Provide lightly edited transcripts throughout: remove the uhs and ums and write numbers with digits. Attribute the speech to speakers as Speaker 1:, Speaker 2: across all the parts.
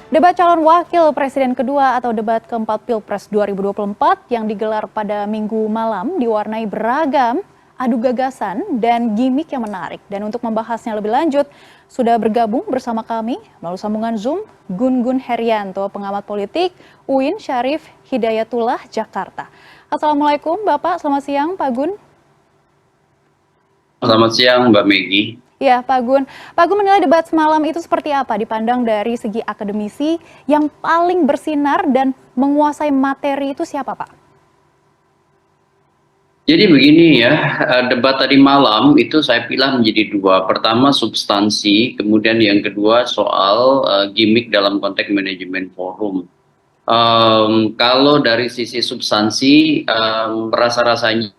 Speaker 1: Debat calon wakil presiden kedua atau debat keempat Pilpres 2024 yang digelar pada Minggu malam diwarnai beragam adu gagasan dan gimmick yang menarik. Dan untuk membahasnya lebih lanjut, sudah bergabung bersama kami melalui sambungan Zoom Gun Gun Herianto, pengamat politik UIN Syarif Hidayatullah, Jakarta. Assalamualaikum Bapak, selamat siang Pak Gun.
Speaker 2: Selamat siang Mbak Megi.
Speaker 1: Ya, Pak Gun. Pak Gun menilai debat semalam itu seperti apa dipandang dari segi akademisi, yang paling bersinar dan menguasai materi itu siapa, Pak?
Speaker 2: Jadi begini ya, debat tadi malam itu saya pilih menjadi dua. Pertama substansi, kemudian yang kedua soal gimmick dalam konteks manajemen forum. Kalau dari sisi substansi, rasa-rasanya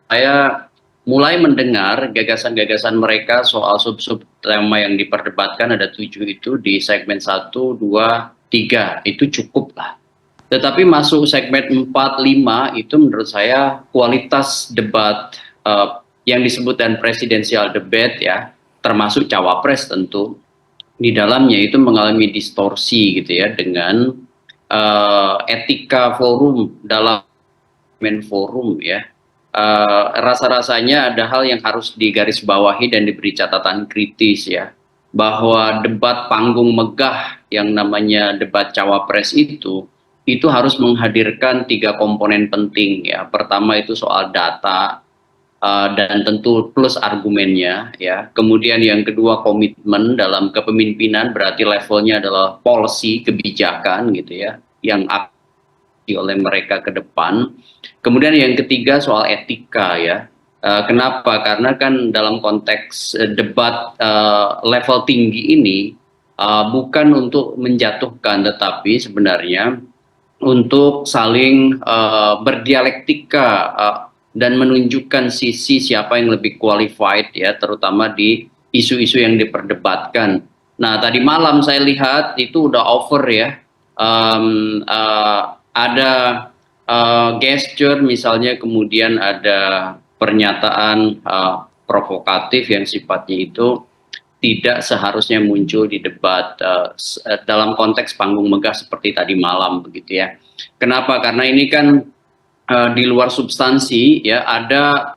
Speaker 2: saya mulai mendengar gagasan-gagasan mereka soal sub-sub tema yang diperdebatkan, ada 7 itu di segmen 1, 2, 3, itu cukup lah. Tetapi masuk segmen 4, 5 itu menurut saya kualitas debat yang disebut dan presidensial debate ya, termasuk cawapres tentu, di dalamnya itu mengalami distorsi gitu ya, dengan etika forum dalam forum ya. Rasa-rasanya ada hal yang harus digarisbawahi dan diberi catatan kritis ya, bahwa debat panggung megah yang namanya debat cawapres itu harus menghadirkan 3 komponen penting ya. Pertama itu soal data dan tentu plus argumennya ya. Kemudian yang kedua komitmen dalam kepemimpinan, berarti levelnya adalah policy, kebijakan gitu ya, yang oleh mereka ke depan. Kemudian yang ketiga soal etika ya. Kenapa? Karena kan dalam konteks debat level tinggi ini bukan untuk menjatuhkan, tetapi sebenarnya untuk saling berdialektika dan menunjukkan sisi siapa yang lebih qualified ya, terutama di isu-isu yang diperdebatkan. Nah tadi malam saya lihat itu udah over ya. Ada gesture misalnya, kemudian ada pernyataan provokatif yang sifatnya itu tidak seharusnya muncul di debat dalam konteks panggung megah seperti tadi malam begitu ya. Kenapa? Karena ini kan di luar substansi ya, ada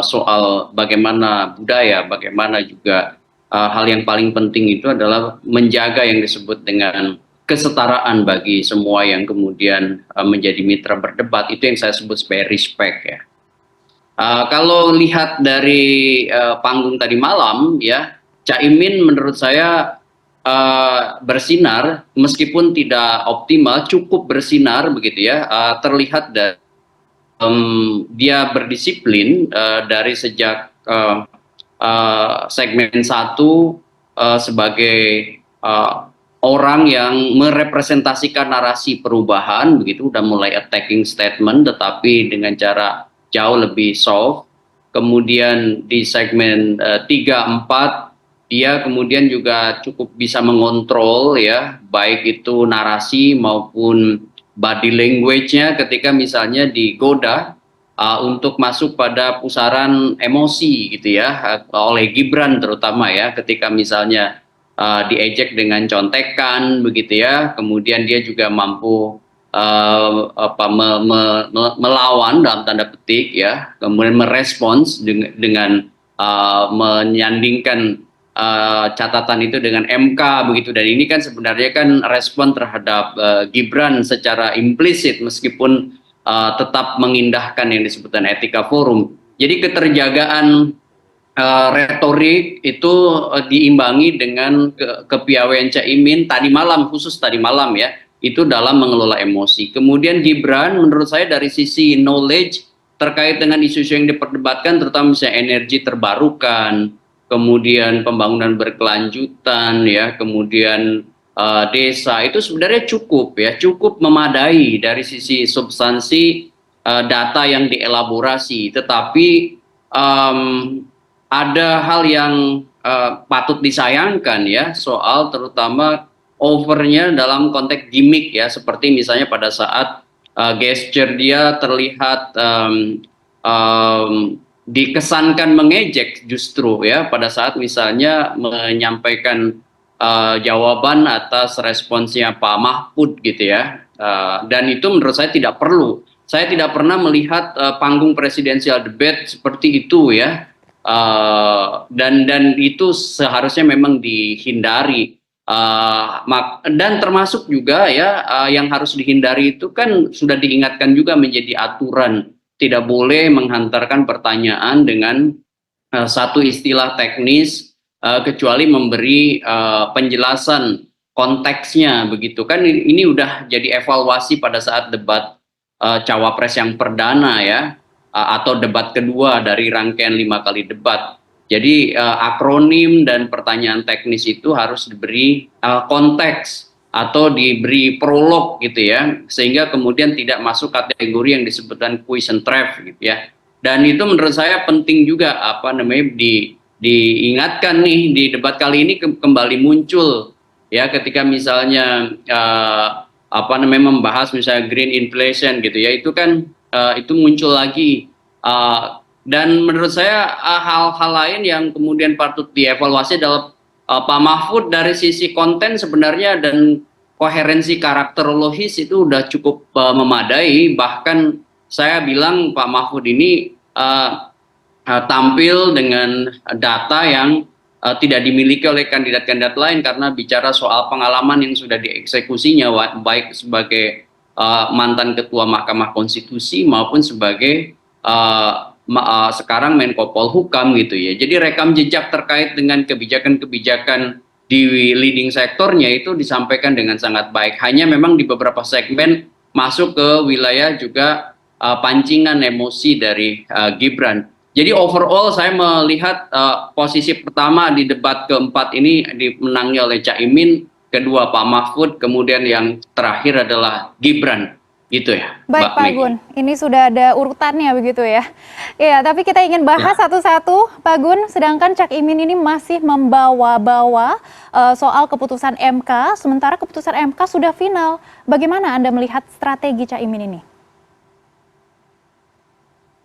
Speaker 2: soal bagaimana budaya, bagaimana juga hal yang paling penting itu adalah menjaga yang disebut dengan kesetaraan bagi semua yang kemudian menjadi mitra berdebat. Itu yang saya sebut sebagai respect ya. Kalau lihat dari panggung tadi malam ya, Caimin menurut saya bersinar meskipun tidak optimal, cukup bersinar begitu ya. Terlihat dari dia berdisiplin dari sejak segmen 1 sebagai orang yang merepresentasikan narasi perubahan begitu, udah mulai attacking statement tetapi dengan cara jauh lebih soft. Kemudian di segmen 3, 4 dia kemudian juga cukup bisa mengontrol ya, baik itu narasi maupun body language-nya ketika misalnya digoda untuk masuk pada pusaran emosi gitu ya, oleh Gibran terutama ya, ketika misalnya diejek dengan contekan begitu ya, kemudian dia juga mampu melawan dalam tanda petik ya, kemudian merespons dengan menyandingkan catatan itu dengan MK begitu. Dan ini kan sebenarnya kan respon terhadap Gibran secara implisit meskipun tetap mengindahkan yang disebutkan etika forum. Jadi keterjagaan retorik itu diimbangi dengan kepiawaian Caimin tadi malam, khusus tadi malam ya, itu dalam mengelola emosi. Kemudian Gibran menurut saya dari sisi knowledge terkait dengan isu-isu yang diperdebatkan, terutama misalnya energi terbarukan, kemudian pembangunan berkelanjutan ya, kemudian desa, itu sebenarnya cukup ya, cukup memadai dari sisi substansi data yang dielaborasi. Tetapi ada hal yang patut disayangkan ya, soal terutama overnya dalam konteks gimmick ya, seperti misalnya pada saat gesture dia terlihat dikesankan mengejek justru ya, pada saat misalnya menyampaikan jawaban atas responsnya Pak Mahfud gitu ya. Dan itu menurut saya tidak perlu. Saya tidak pernah melihat panggung presidensial debate seperti itu ya. Dan itu seharusnya memang dihindari. Dan termasuk juga ya yang harus dihindari itu kan sudah diingatkan juga menjadi aturan, tidak boleh menghantarkan pertanyaan dengan satu istilah teknis kecuali memberi penjelasan konteksnya begitu kan. Ini udah jadi evaluasi pada saat debat cawapres yang perdana ya, atau debat kedua dari rangkaian 5 kali debat. Jadi akronim dan pertanyaan teknis itu harus diberi konteks atau diberi prolog gitu ya, sehingga kemudian tidak masuk kategori yang disebutkan question trap gitu ya. Dan itu menurut saya penting juga diingatkan nih di debat kali ini kembali muncul ya, ketika misalnya membahas misalnya green inflation gitu ya, itu kan itu muncul lagi. Dan menurut saya hal-hal lain yang kemudian patut dievaluasi adalah Pak Mahfud dari sisi konten sebenarnya dan koherensi karakterologis itu udah cukup memadai. Bahkan saya bilang Pak Mahfud ini tampil dengan data yang tidak dimiliki oleh kandidat-kandidat lain, karena bicara soal pengalaman yang sudah dieksekusinya baik sebagai mantan ketua Mahkamah Konstitusi maupun sebagai sekarang Menko Polhukam gitu ya. Jadi rekam jejak terkait dengan kebijakan-kebijakan di leading sektornya itu disampaikan dengan sangat baik. Hanya memang di beberapa segmen masuk ke wilayah juga pancingan emosi dari Gibran. Jadi overall saya melihat posisi pertama di debat keempat ini dimenangi oleh Caimin, kedua Pak Mahfud, kemudian yang terakhir adalah Gibran. Gitu ya.
Speaker 1: Baik Pak Gun, ini sudah ada urutannya begitu ya. Ya, tapi kita ingin bahas satu-satu Pak Gun, sedangkan Cak Imin ini masih membawa-bawa soal keputusan MK, sementara keputusan MK sudah final. Bagaimana Anda melihat strategi Cak Imin ini?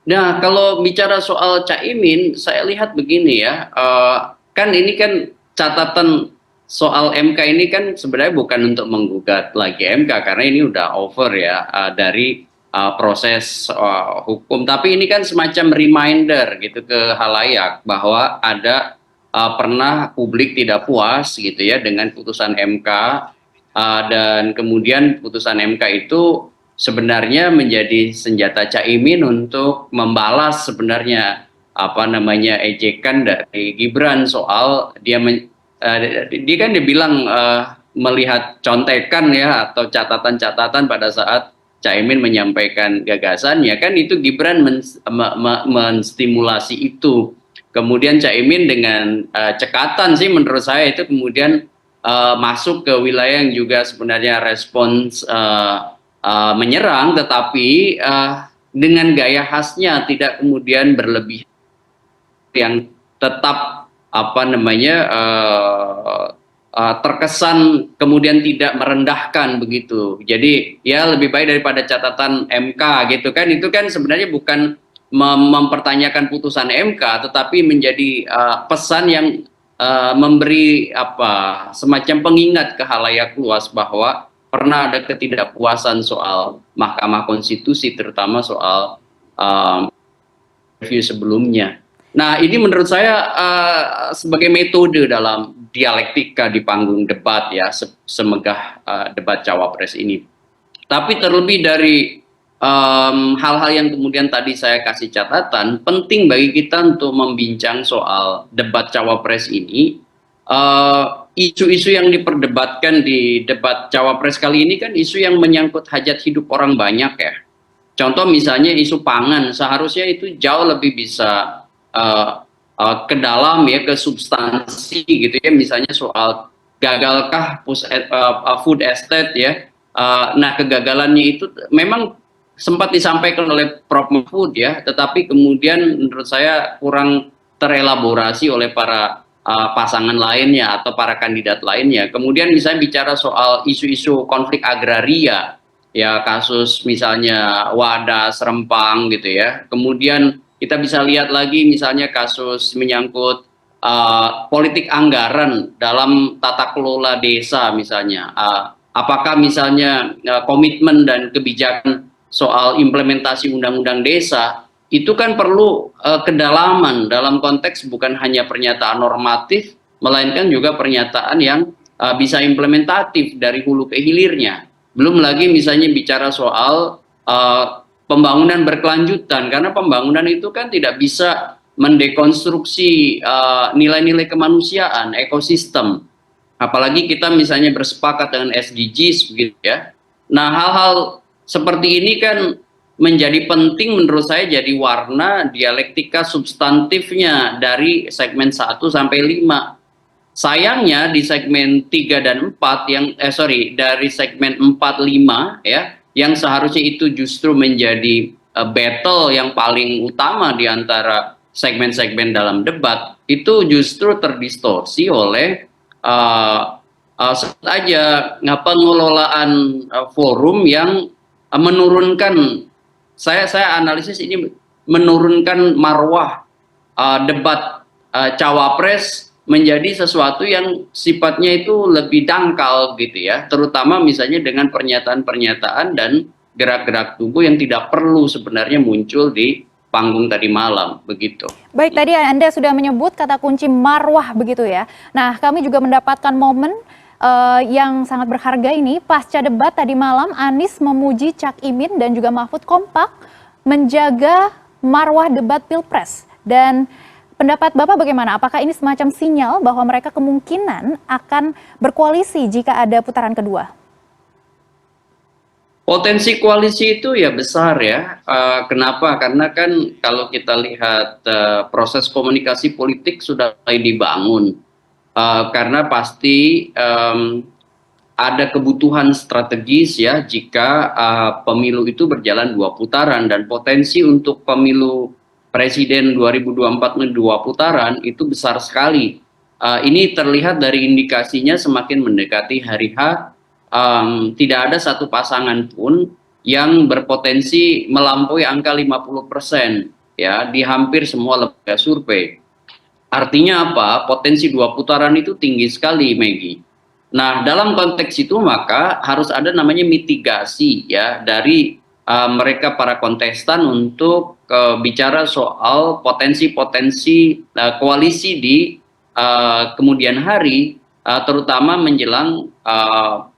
Speaker 2: Nah, kalau bicara soal Cak Imin, saya lihat begini ya, kan ini kan catatan soal MK ini kan sebenarnya bukan untuk menggugat lagi MK, karena ini udah over ya dari proses hukum. Tapi ini kan semacam reminder gitu ke halayak bahwa ada pernah publik tidak puas gitu ya dengan putusan MK, dan kemudian putusan MK itu sebenarnya menjadi senjata Caimin untuk membalas sebenarnya ejekan dari Gibran soal dia kan dibilang melihat contekan ya atau catatan-catatan pada saat Caimin menyampaikan gagasannya, kan itu Gibran menstimulasi itu. Kemudian Caimin dengan cekatan sih menurut saya itu kemudian masuk ke wilayah yang juga sebenarnya respons menyerang, tetapi dengan gaya khasnya, tidak kemudian berlebih, yang tetap terkesan kemudian tidak merendahkan begitu. Jadi ya lebih baik daripada catatan MK gitu kan. Itu kan sebenarnya bukan mempertanyakan putusan MK, tetapi menjadi pesan yang memberi semacam pengingat ke khalayak luas bahwa pernah ada ketidakpuasan soal Mahkamah Konstitusi, terutama soal review sebelumnya. Nah, ini menurut saya sebagai metode dalam dialektika di panggung debat ya, semegah debat cawapres ini. Tapi terlebih dari hal-hal yang kemudian tadi saya kasih catatan, penting bagi kita untuk membincang soal debat cawapres ini. Isu-isu yang diperdebatkan di debat cawapres kali ini kan isu yang menyangkut hajat hidup orang banyak ya. Contoh misalnya isu pangan, seharusnya itu jauh lebih bisa ke dalam ya, ke substansi gitu ya, misalnya soal gagalkah food estate ya. Nah, kegagalannya itu memang sempat disampaikan oleh Prof. Mahfud ya, tetapi kemudian menurut saya kurang terelaborasi oleh para pasangan lainnya atau para kandidat lainnya. Kemudian misalnya bicara soal isu-isu konflik agraria ya, kasus misalnya Wadas, Rempang gitu ya. Kemudian kita bisa lihat lagi misalnya kasus menyangkut politik anggaran dalam tata kelola desa misalnya, apakah misalnya komitmen dan kebijakan soal implementasi undang-undang desa itu kan perlu kedalaman dalam konteks bukan hanya pernyataan normatif, melainkan juga pernyataan yang bisa implementatif dari hulu ke hilirnya. Belum lagi misalnya bicara soal pembangunan berkelanjutan, karena pembangunan itu kan tidak bisa mendekonstruksi nilai-nilai kemanusiaan, ekosistem. Apalagi kita misalnya bersepakat dengan SDGs begitu ya. Nah, hal-hal seperti ini kan menjadi penting menurut saya, jadi warna dialektika substantifnya dari segmen 1 sampai 5. Sayangnya di segmen 3 dan 4 dari segmen 4 5 ya, yang seharusnya itu justru menjadi battle yang paling utama di antara segmen-segmen dalam debat, itu justru terdistorsi oleh sebut aja pengelolaan forum yang menurunkan, saya analisis ini menurunkan marwah debat cawapres menjadi sesuatu yang sifatnya itu lebih dangkal gitu ya, terutama misalnya dengan pernyataan-pernyataan dan gerak-gerak tubuh yang tidak perlu sebenarnya muncul di panggung tadi malam begitu.
Speaker 1: Baik, tadi Anda sudah menyebut kata kunci marwah begitu ya. Nah, kami juga mendapatkan momen yang sangat berharga ini. Pasca debat tadi malam, Anies memuji Cak Imin dan juga Mahfud kompak menjaga marwah debat Pilpres. Dan pendapat Bapak bagaimana? Apakah ini semacam sinyal bahwa mereka kemungkinan akan berkoalisi jika ada putaran kedua?
Speaker 2: Potensi koalisi itu ya besar ya. Kenapa? Karena kan kalau kita lihat proses komunikasi politik sudah mulai dibangun. Karena pasti ada kebutuhan strategis ya jika pemilu itu berjalan 2 putaran, dan potensi untuk pemilu presiden 2024 2 putaran itu besar sekali. Ini terlihat dari indikasinya semakin mendekati hari H. Tidak ada satu pasangan pun yang berpotensi melampaui angka 50% ya di hampir semua lembaga survei. Artinya apa? Potensi 2 putaran itu tinggi sekali, Maggie. Nah, dalam konteks itu maka harus ada namanya mitigasi ya dari mereka para kontestan untuk bicara soal potensi-potensi koalisi di kemudian hari, terutama menjelang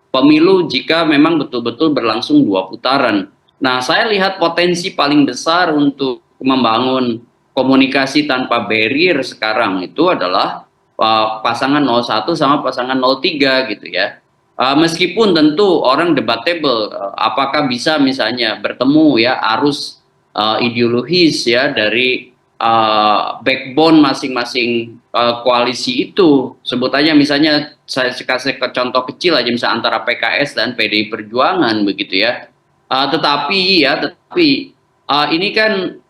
Speaker 2: pemilu jika memang betul-betul berlangsung 2 putaran. Nah, saya lihat potensi paling besar untuk membangun komunikasi tanpa barrier sekarang itu adalah pasangan 01 sama pasangan 03 gitu ya. Meskipun tentu orang debatable apakah bisa misalnya bertemu ya arus ideologis ya dari backbone masing-masing koalisi itu. Sebut aja misalnya saya kasih ke contoh kecil aja misalnya antara PKS dan PDI Perjuangan begitu ya. Tetapi ini kan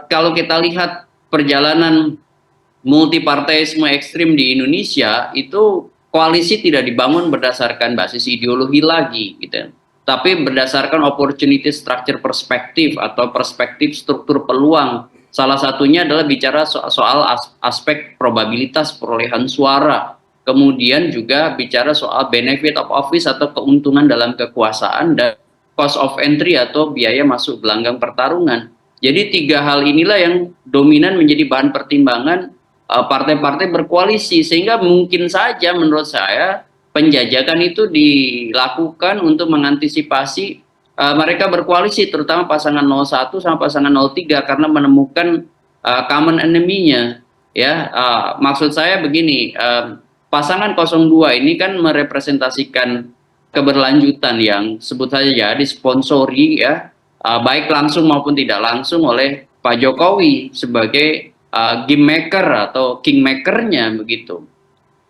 Speaker 2: kalau kita lihat perjalanan multipartaisme ekstrim di Indonesia, itu koalisi tidak dibangun berdasarkan basis ideologi lagi gitu. Tapi berdasarkan opportunity structure perspektif atau perspektif struktur peluang. Salah satunya adalah bicara soal aspek probabilitas perolehan suara. Kemudian juga bicara soal benefit of office atau keuntungan dalam kekuasaan, dan cost of entry atau biaya masuk gelanggang pertarungan. Jadi 3 hal inilah yang dominan menjadi bahan pertimbangan partai-partai berkoalisi, sehingga mungkin saja menurut saya penjajakan itu dilakukan untuk mengantisipasi mereka berkoalisi, terutama pasangan 01 sama pasangan 03 karena menemukan common enemy-nya ya. Maksud saya begini, pasangan 02 ini kan merepresentasikan keberlanjutan yang sebut saja disponsori ya, baik langsung maupun tidak langsung oleh Pak Jokowi sebagai game maker atau kingmakernya begitu.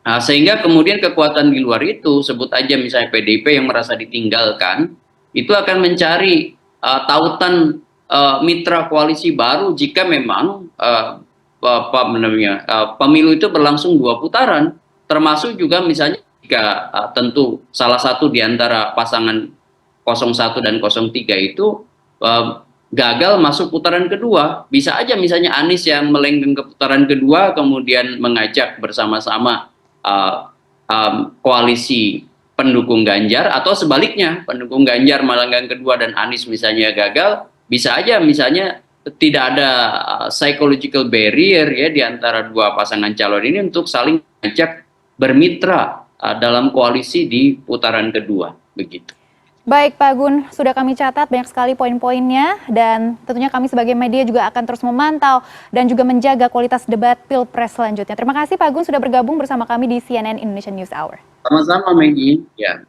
Speaker 2: Sehingga kemudian kekuatan di luar itu, sebut aja misalnya PDIP yang merasa ditinggalkan, itu akan mencari tautan mitra koalisi baru jika memang pemilu itu berlangsung 2 putaran, termasuk juga misalnya jika tentu salah satu di antara pasangan 01 dan 03 itu gagal masuk putaran kedua. Bisa aja misalnya Anies yang melenggeng ke putaran kedua, kemudian mengajak bersama-sama koalisi pendukung Ganjar, atau sebaliknya pendukung Ganjar melenggang kedua dan Anies misalnya gagal. Bisa aja misalnya tidak ada psychological barrier ya di antara dua pasangan calon ini untuk saling mengajak bermitra dalam koalisi di putaran kedua, begitu.
Speaker 1: Baik Pak Gun, sudah kami catat banyak sekali poin-poinnya dan tentunya kami sebagai media juga akan terus memantau dan juga menjaga kualitas debat Pilpres selanjutnya. Terima kasih Pak Gun sudah bergabung bersama kami di CNN Indonesia News Hour.
Speaker 2: Sama-sama Maggie. Ya.